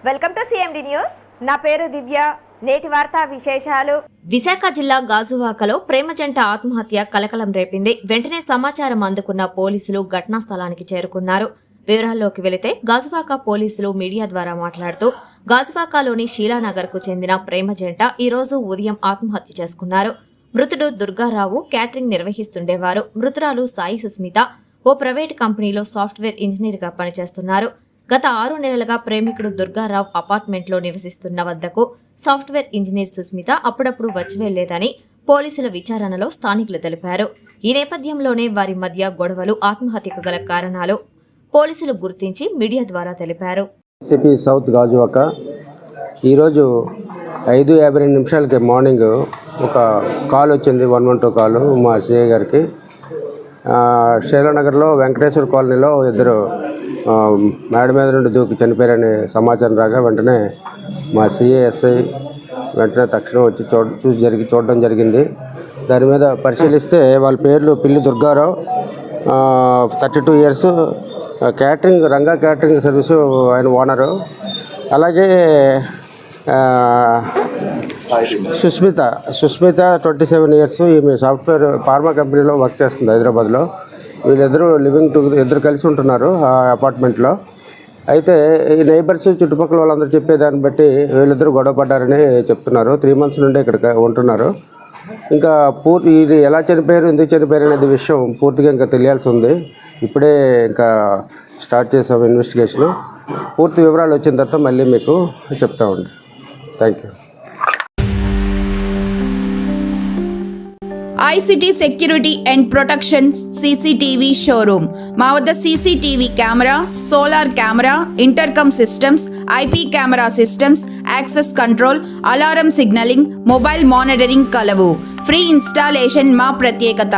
Welcome to CMD news. నా పేరు దివ్య. నేటి వార్తా విశేషాలు. విశాఖ జిల్లా గాజువాకలో ప్రేమ జంట ఆత్మహత్య కలకలం రేపింది. వెంటనే సమాచారం అందుకున్న పోలీసులు ఘటనా స్థలానికి చేరుకున్నారు. వివరాల్లోకి వెళితే గాజువాక పోలీసులు మీడియా ద్వారా మాట్లాడుతూ గాజువాకలోని షీలానగర్ కు చెందిన ప్రేమ జంట ఈ రోజు ఉదయం ఆత్మహత్య చేసుకున్నారు. మృతుడు దుర్గారావు క్యాటరింగ్ నిర్వహిస్తుండేవారు. మృతురాలు సాయి సుస్మిత ఓ ప్రైవేట్ కంపెనీలో సాఫ్ట్వేర్ ఇంజనీర్ గా పనిచేస్తున్నారు. గత 6 నెలలుగా ప్రేమికుడు దుర్గారావు అపార్ట్మెంట్లో నివసిస్తున్న వద్దకు సాఫ్ట్వేర్ ఇంజనీర్ సుస్మిత అప్పుడప్పుడు వచ్చి వెళ్లేదని పోలీసుల విచారణలో స్థానికులు తెలిపారు. ఈ నేపథ్యంలోనే వారి మధ్య గొడవలు ఆత్మహత్యకు గల కారణాలు పోలీసులు గుర్తించి మీడియా ద్వారా తెలిపారు. సిపి సౌత్ గాజువాక ఈరోజు 5:52 మార్నింగ్ ఒక కాల్ వచ్చింది, 112 కాలు మా సిఐ గారికి. శైలానగర్లో వెంకటేశ్వర కాలనీలో ఇద్దరు మేడ మీద నుండి దూకి చనిపోయారని సమాచారం రాగా వెంటనే మా సిఐఎస్ఐ వెంటనే తక్షణం వచ్చి చూడడం జరిగింది. దాని మీద పరిశీలిస్తే వాళ్ళ పేర్లు పిల్లి Durgarao, 32 years, catering Ranga catering service ఆయన ఓనరు. అలాగే సుస్మిత 27 ఇయర్స్, ఈమె సాఫ్ట్వేర్ ఫార్మా కంపెనీలో వర్క్ చేస్తుంది హైదరాబాద్లో. వీళ్ళిద్దరూ ఇద్దరు కలిసి ఉంటున్నారు ఆ అపార్ట్మెంట్లో. అయితే ఈ నైబర్స్ చుట్టుపక్కల వాళ్ళందరూ చెప్పేదాన్ని బట్టి వీళ్ళిద్దరూ గొడవ పడ్డారని చెప్తున్నారు. 3 months నుండి ఇక్కడ ఉంటున్నారు. ఇంకా ఇది ఎలా చనిపోయారు, ఎందుకు చనిపోయారు అనేది విషయం పూర్తిగా ఇంకా తెలియాల్సి ఉంది. ఇప్పుడే ఇంకా స్టార్ట్ చేసాం ఇన్వెస్టిగేషను. పూర్తి వివరాలు వచ్చిన తర్వాత మళ్ళీ మీకు చెప్తామండి. Thank you. ICT security and protection CCTV showroom. మా వద్ద CCTV camera, solar camera, intercom systems, IP camera systems, access control, alarm signalling, mobile monitoring కలవు. ఫ్రీ ఇన్స్టాలేషన్ మా ప్రత్యేకత.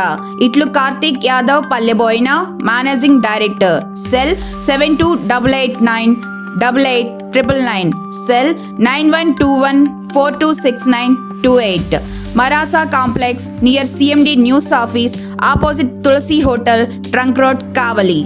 ఇట్లు Karthik Yadav, Palleboina, managing director. Cell 7288988999. Cell 9121426928. Marasa Complex near CMD News Office, opposite Tulsi Hotel, Trunk Road, Kavali.